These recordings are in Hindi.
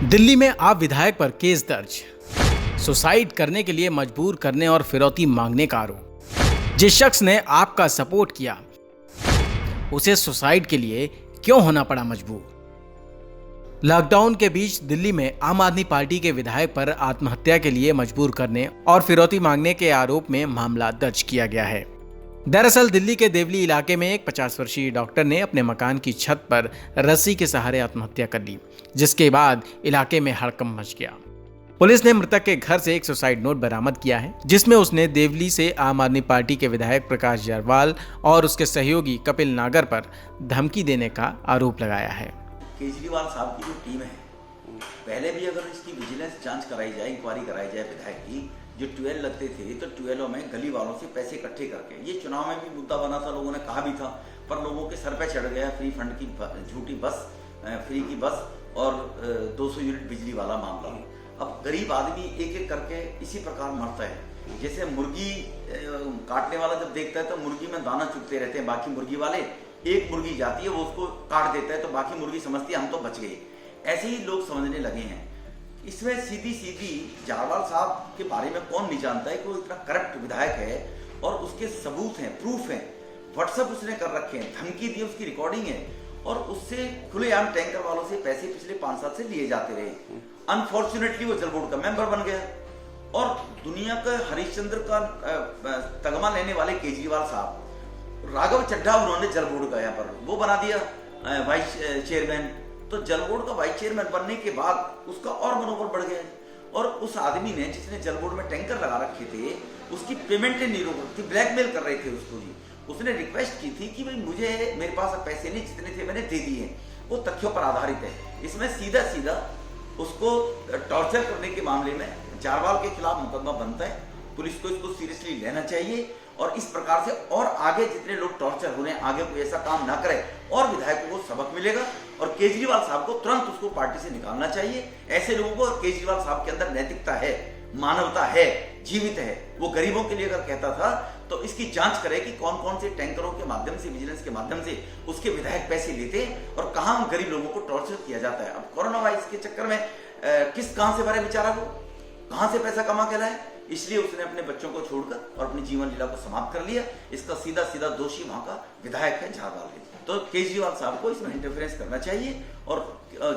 दिल्ली में आप विधायक पर केस दर्ज, सुसाइड करने के लिए मजबूर करने और फिरौती मांगने का आरोप। जिस शख्स ने आपका सपोर्ट किया उसे सुसाइड के लिए क्यों होना पड़ा मजबूर। लॉकडाउन के बीच दिल्ली में आम आदमी पार्टी के विधायक पर आत्महत्या के लिए मजबूर करने और फिरौती मांगने के आरोप में मामला दर्ज किया गया है। दरअसल दिल्ली के देवली इलाके में एक 50 वर्षीय डॉक्टर ने अपने मकान की छत पर रस्सी के सहारे आत्महत्या कर ली, जिसके बाद इलाके में हड़कंप मच गया। पुलिस ने मृतक के घर से एक सुसाइड नोट बरामद किया है, जिसमें उसने देवली से आम आदमी पार्टी के विधायक प्रकाश जारवाल और उसके सहयोगी कपिल नागर पर धमकी देने का आरोप लगाया है। केजरीवाल साहब की जो टीम है, पहले भी अगर इसकी विजिलेंस जांच कराई जाए, इंक्वायरी कराई जाए विधायक की, जो ट्वेल लगते थे तो ट्वेलों में गली वालों से पैसे इकट्ठे करके, ये चुनाव में भी मुद्दा बना था, लोगों ने कहा भी था, पर लोगों के सर पे चढ़ गया फ्री फंड की झूठी बस, फ्री की बस और 200 यूनिट बिजली वाला मामला। अब गरीब आदमी एक एक करके इसी प्रकार मरता है। जैसे मुर्गी काटने वाला जब देखता है तो मुर्गी में दाना चुगते रहते हैं बाकी मुर्गी वाले, एक मुर्गी जाती है वो उसको काट देता है तो बाकी मुर्गी समझती है हम तो बच गए। ऐसे ही लोग समझने लगे हैं। इसमें सीधी सीधी जारवाल साहब के बारे में कौन नहीं जानता है कि वो इतना करप्ट विधायक है और उसके सबूत हैं, प्रूफ हैं, व्हाट्सएप उसने कर रखे हैं, धमकी दी, उसकी रिकॉर्डिंग है और उससे खुलेआम टैंकर वालों से पैसे पिछले 5 साल से लिए जाते रहे। अनफॉर्चुनेटली वो जल बोर्ड का मेंबर बन गया और दुनिया का हरिश्चंद्र का तगमा लेने वाले केजरीवाल साहब, राघव चड्ढा उन्होंने जल बोर्ड का यहाँ पर वो बना दिया वाइस चेयरमैन। तो जल बोर्ड का वाइस चेयरमैन बनने के बाद उसका और मनोबल बढ़ गया और उस आदमी ने जिसने जल बोर्ड में टैंकर लगा रखे थे उसकी पेमेंट नहीं रोक रही थी, ब्लैकमेल कर रहे थे उसको जी। उसने रिक्वेस्ट की थी कि भाई मुझे, मेरे पास पैसे नहीं, जितने थे मैंने दे दिए। वो तथ्यों पर आधारित है। इसमें सीधा सीधा उसको टॉर्चर करने के मामले में जारवाल के खिलाफ मुकदमा बनता है। पुलिस को इसको सीरियसली लेना चाहिए और इस प्रकार से और आगे जितने लोग टॉर्चर हो रहे हैं आगे कोई ऐसा काम ना करे और विधायकों को सबक मिलेगा और केजरीवाल साहब को तुरंत उसको पार्टी से निकालना चाहिए। ऐसे लोगों को, केजरीवाल साहब के अंदर नैतिकता है, मानवता है, जीवित है, वो गरीबों के लिए अगर कहता था तो इसकी जांच करे कि कौन कौन से टैंकरों के माध्यम से, विजिलेंस के माध्यम से उसके विधायक पैसे लेते हैं और कहां गरीब लोगों को टॉर्चर किया जाता है। अब कोरोना वायरस के चक्कर में कहां से भरे बेचारा, वो कहां से पैसा कमा के लाए, इसलिए उसने अपने बच्चों को छोड़कर और अपनी जीवन लीला को समाप्त कर लिया। इसका सीधा सीधा दोषी वहां का विधायक है जारवाल है। तो केजरीवाल साहब को इसमें इंटरफेरेंस करना चाहिए और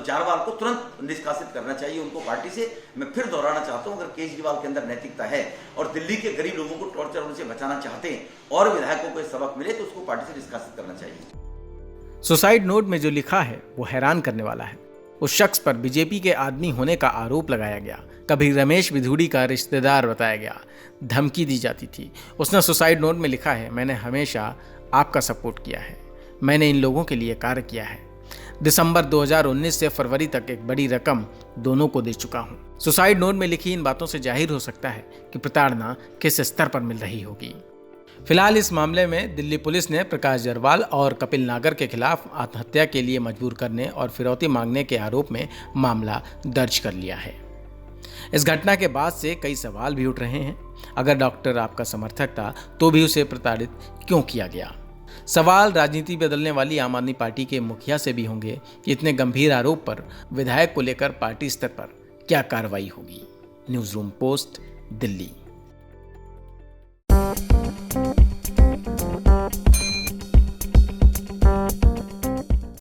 जारवाल को तुरंत निष्कासित करना चाहिए उनको पार्टी से। मैं फिर दोहराना चाहता हूं, अगर केजरीवाल के अंदर नैतिकता है और दिल्ली के गरीब लोगों को टॉर्चर होने से बचाना चाहते हैं और विधायकों को सबक मिले तो उसको पार्टी से निष्कासित करना चाहिए। सुसाइड नोट में जो लिखा है वो हैरान करने वाला है। उस शख्स पर बीजेपी के आदमी होने का आरोप लगाया गया, कभी रमेश विधुड़ी का रिश्तेदार बताया गया, धमकी दी जाती थी। उसने सुसाइड नोट में लिखा है, मैंने हमेशा आपका सपोर्ट किया है, मैंने इन लोगों के लिए कार्य किया है। दिसंबर 2019 से फरवरी तक एक बड़ी रकम दोनों को दे चुका हूं। सुसाइड नोट में लिखी इन बातों से जाहिर हो सकता है कि प्रताड़ना किस स्तर पर मिल रही होगी। फिलहाल इस मामले में दिल्ली पुलिस ने प्रकाश जारवाल और कपिल नागर के खिलाफ आत्महत्या के लिए मजबूर करने और फिरौती मांगने के आरोप में मामला दर्ज कर लिया है। इस घटना के बाद से कई सवाल भी उठ रहे हैं। अगर डॉक्टर आपका समर्थक था तो भी उसे प्रताड़ित क्यों किया गया? सवाल राजनीति बदलने वाली आम आदमी पार्टी के मुखिया से भी होंगे कि इतने गंभीर आरोप पर विधायक को लेकर पार्टी स्तर पर क्या कार्रवाई होगी। News room post, Delhi.